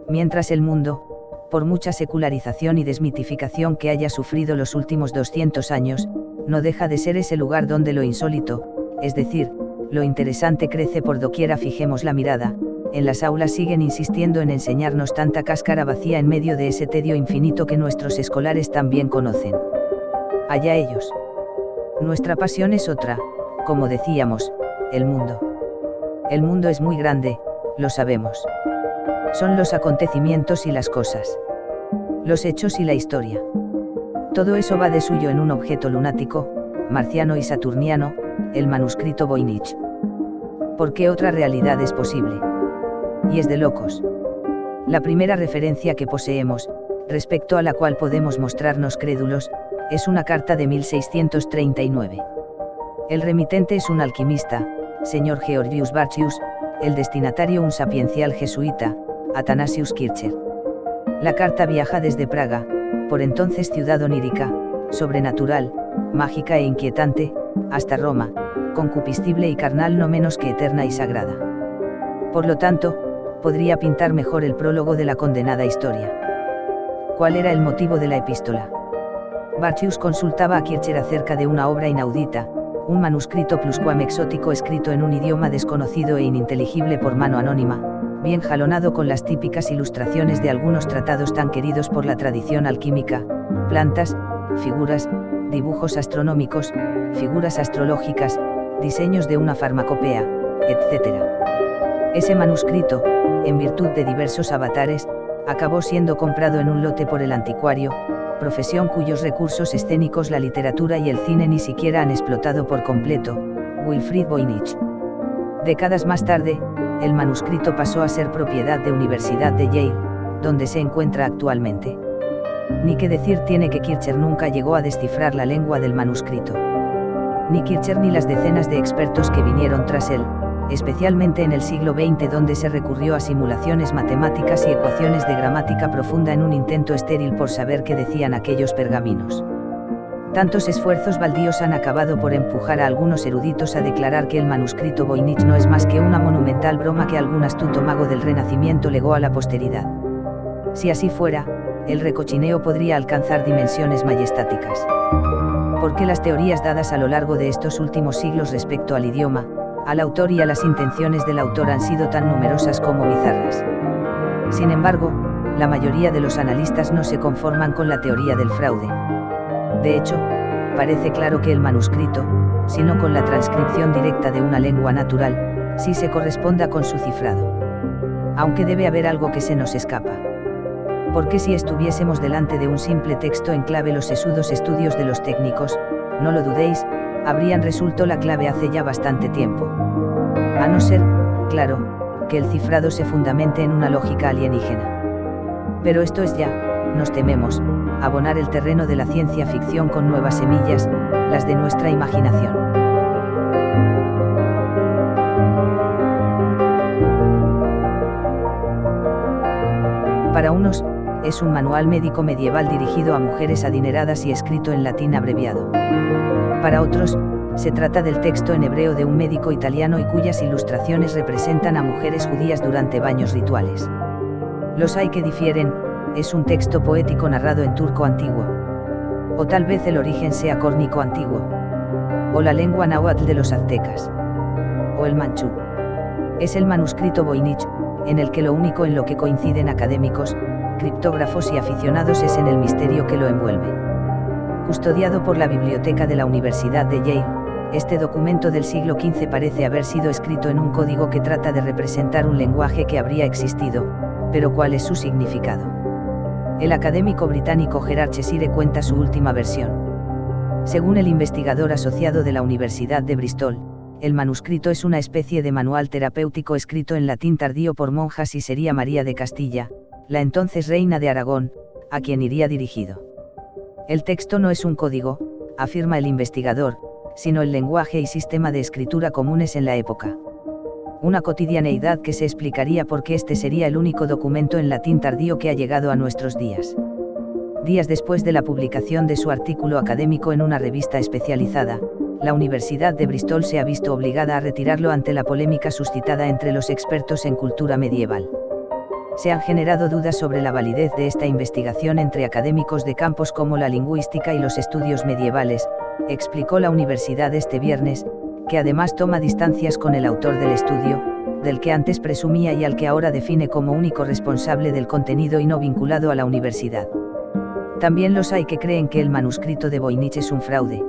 Mientras el mundo, por mucha secularización y desmitificación que haya sufrido los últimos 200 años, no deja de ser ese lugar donde lo insólito, es decir, lo interesante crece por doquiera fijemos la mirada. En las aulas siguen insistiendo en enseñarnos tanta cáscara vacía en medio de ese tedio infinito que nuestros escolares también conocen. Allá ellos. Nuestra pasión es otra, como decíamos, el mundo. El mundo es muy grande, lo sabemos. Son los acontecimientos y las cosas. Los hechos y la historia. Todo eso va de suyo en un objeto lunático, marciano y saturniano, el manuscrito Voynich. ¿Por qué otra realidad es posible? Y es de locos. La primera referencia que poseemos, respecto a la cual podemos mostrarnos crédulos, es una carta de 1639. El remitente es un alquimista, señor Georgius Bartzius, el destinatario un sapiencial jesuita, Athanasius Kircher. La carta viaja desde Praga, por entonces ciudad onírica, sobrenatural, mágica e inquietante, hasta Roma, concupiscible y carnal no menos que eterna y sagrada. Por lo tanto, podría pintar mejor el prólogo de la condenada historia. ¿Cuál era el motivo de la epístola? Bartzius consultaba a Kircher acerca de una obra inaudita, un manuscrito pluscuam exótico escrito en un idioma desconocido e ininteligible por mano anónima, bien jalonado con las típicas ilustraciones de algunos tratados tan queridos por la tradición alquímica, plantas, figuras, dibujos astronómicos, figuras astrológicas, diseños de una farmacopea, etc. Ese manuscrito, en virtud de diversos avatares, acabó siendo comprado en un lote por el anticuario, profesión cuyos recursos escénicos la literatura y el cine ni siquiera han explotado por completo, Wilfrid Voynich. Décadas más tarde, el manuscrito pasó a ser propiedad de Universidad de Yale, donde se encuentra actualmente. Ni qué decir tiene que Kircher nunca llegó a descifrar la lengua del manuscrito. Ni Kircher ni las decenas de expertos que vinieron tras él, especialmente en el siglo XX donde se recurrió a simulaciones matemáticas y ecuaciones de gramática profunda en un intento estéril por saber qué decían aquellos pergaminos. Tantos esfuerzos baldíos han acabado por empujar a algunos eruditos a declarar que el manuscrito Voynich no es más que una monumental broma que algún astuto mago del Renacimiento legó a la posteridad. Si así fuera, el recochineo podría alcanzar dimensiones majestáticas. Porque las teorías dadas a lo largo de estos últimos siglos respecto al idioma, al autor y a las intenciones del autor han sido tan numerosas como bizarras. Sin embargo, la mayoría de los analistas no se conforman con la teoría del fraude. De hecho, parece claro que el manuscrito, si no con la transcripción directa de una lengua natural, sí se corresponda con su cifrado. Aunque debe haber algo que se nos escapa. Porque si estuviésemos delante de un simple texto en clave los sesudos estudios de los técnicos, no lo dudéis, habrían resuelto la clave hace ya bastante tiempo. A no ser, claro, que el cifrado se fundamente en una lógica alienígena. Pero esto es ya, nos tememos, abonar el terreno de la ciencia ficción con nuevas semillas, las de nuestra imaginación. Para unos, es un manual médico medieval dirigido a mujeres adineradas y escrito en latín abreviado. Para otros, se trata del texto en hebreo de un médico italiano y cuyas ilustraciones representan a mujeres judías durante baños rituales. Los hay que difieren, es un texto poético narrado en turco antiguo. O tal vez el origen sea córnico antiguo. O la lengua náhuatl de los aztecas. O el manchú. Es el manuscrito Voynich, en el que lo único en lo que coinciden académicos, criptógrafos y aficionados es en el misterio que lo envuelve. Custodiado por la biblioteca de la Universidad de Yale, este documento del siglo XV parece haber sido escrito en un código que trata de representar un lenguaje que habría existido, pero ¿cuál es su significado? El académico británico Gerard Cheshire cuenta su última versión. Según el investigador asociado de la Universidad de Bristol, el manuscrito es una especie de manual terapéutico escrito en latín tardío por monjas y sería María de Castilla, la entonces reina de Aragón, a quien iría dirigido. El texto no es un código, afirma el investigador, sino el lenguaje y sistema de escritura comunes en la época. Una cotidianeidad que se explicaría por qué este sería el único documento en latín tardío que ha llegado a nuestros días. Días después de la publicación de su artículo académico en una revista especializada, la Universidad de Bristol se ha visto obligada a retirarlo ante la polémica suscitada entre los expertos en cultura medieval. Se han generado dudas sobre la validez de esta investigación entre académicos de campos como la lingüística y los estudios medievales, explicó la universidad este viernes, que además toma distancias con el autor del estudio, del que antes presumía y al que ahora define como único responsable del contenido y no vinculado a la universidad. También los hay que creen que el manuscrito de Voynich es un fraude.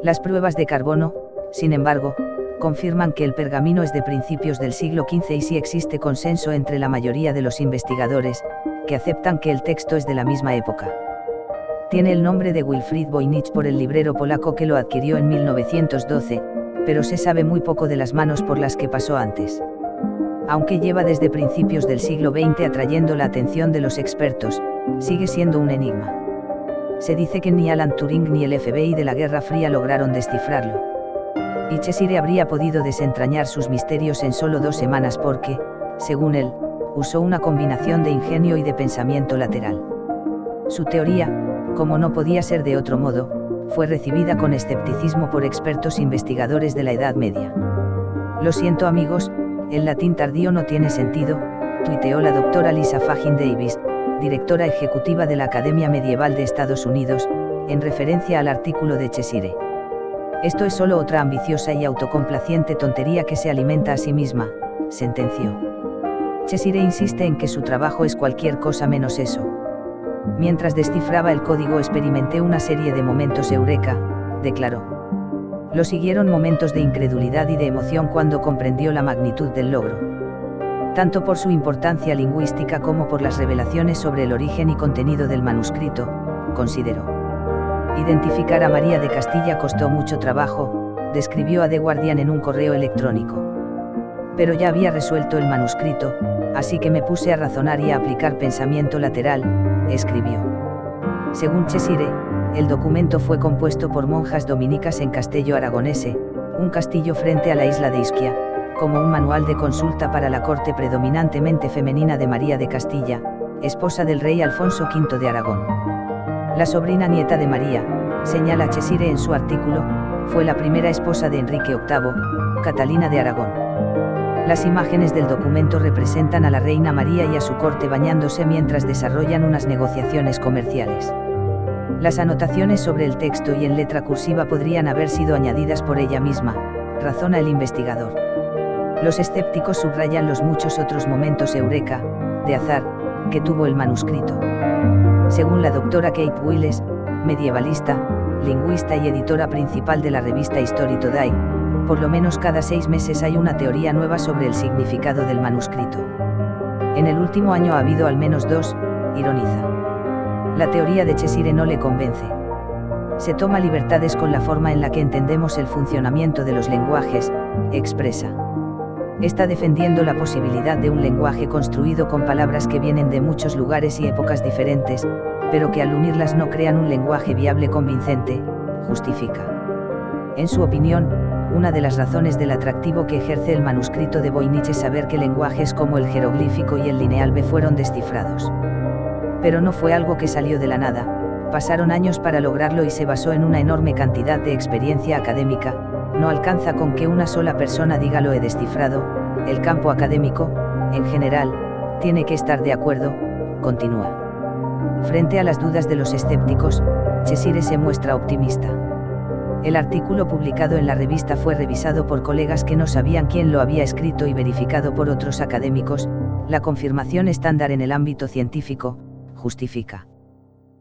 Las pruebas de carbono, sin embargo, confirman que el pergamino es de principios del siglo XV y sí existe consenso entre la mayoría de los investigadores, que aceptan que el texto es de la misma época. Tiene el nombre de Wilfrid Voynich por el librero polaco que lo adquirió en 1912, pero se sabe muy poco de las manos por las que pasó antes. Aunque lleva desde principios del siglo XX atrayendo la atención de los expertos, sigue siendo un enigma. Se dice que ni Alan Turing ni el FBI de la Guerra Fría lograron descifrarlo. Y Cheshire habría podido desentrañar sus misterios en solo 2 semanas porque, según él, usó una combinación de ingenio y de pensamiento lateral. Su teoría, como no podía ser de otro modo, fue recibida con escepticismo por expertos investigadores de la Edad Media. Lo siento amigos, el latín tardío no tiene sentido, tuiteó la doctora Lisa Fagin Davis, directora ejecutiva de la Academia Medieval de Estados Unidos, en referencia al artículo de Cheshire. Esto es solo otra ambiciosa y autocomplaciente tontería que se alimenta a sí misma, sentenció. Cheshire insiste en que su trabajo es cualquier cosa menos eso. Mientras descifraba el código experimenté una serie de momentos eureka, declaró. Lo siguieron momentos de incredulidad y de emoción cuando comprendió la magnitud del logro. Tanto por su importancia lingüística como por las revelaciones sobre el origen y contenido del manuscrito, consideró. Identificar a María de Castilla costó mucho trabajo, describió a The Guardian en un correo electrónico. Pero ya había resuelto el manuscrito, así que me puse a razonar y a aplicar pensamiento lateral, escribió. Según Cheshire, el documento fue compuesto por monjas dominicas en Castello Aragonese, un castillo frente a la isla de Ischia, como un manual de consulta para la corte predominantemente femenina de María de Castilla, esposa del rey Alfonso V de Aragón. La sobrina nieta de María, señala Cheshire en su artículo, fue la primera esposa de Enrique VIII, Catalina de Aragón. Las imágenes del documento representan a la reina María y a su corte bañándose mientras desarrollan unas negociaciones comerciales. Las anotaciones sobre el texto y en letra cursiva podrían haber sido añadidas por ella misma, razona el investigador. Los escépticos subrayan los muchos otros momentos eureka, de azar, que tuvo el manuscrito. Según la doctora Kate Wiles, medievalista, lingüista y editora principal de la revista History Today, por lo menos cada 6 meses hay una teoría nueva sobre el significado del manuscrito. En el último año ha habido al menos 2, ironiza. La teoría de Cheshire no le convence. Se toma libertades con la forma en la que entendemos el funcionamiento de los lenguajes, expresa. Está defendiendo la posibilidad de un lenguaje construido con palabras que vienen de muchos lugares y épocas diferentes, pero que al unirlas no crean un lenguaje viable convincente, justifica. En su opinión, una de las razones del atractivo que ejerce el manuscrito de Voynich es saber que lenguajes como el jeroglífico y el lineal B fueron descifrados. Pero no fue algo que salió de la nada, pasaron años para lograrlo y se basó en una enorme cantidad de experiencia académica. No alcanza con que una sola persona diga lo he descifrado, el campo académico, en general, tiene que estar de acuerdo, continúa. Frente a las dudas de los escépticos, Cheshire se muestra optimista. El artículo publicado en la revista fue revisado por colegas que no sabían quién lo había escrito y verificado por otros académicos, la confirmación estándar en el ámbito científico, justifica.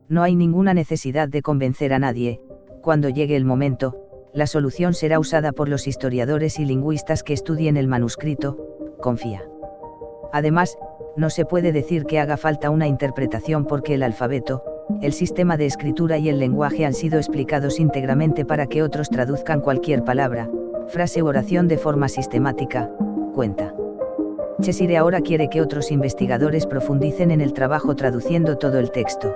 No hay ninguna necesidad de convencer a nadie, cuando llegue el momento, la solución será usada por los historiadores y lingüistas que estudien el manuscrito, confía. Además, no se puede decir que haga falta una interpretación porque el alfabeto, el sistema de escritura y el lenguaje han sido explicados íntegramente para que otros traduzcan cualquier palabra, frase u oración de forma sistemática, cuenta. Cheshire ahora quiere que otros investigadores profundicen en el trabajo traduciendo todo el texto.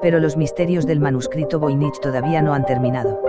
Pero los misterios del manuscrito Voynich todavía no han terminado.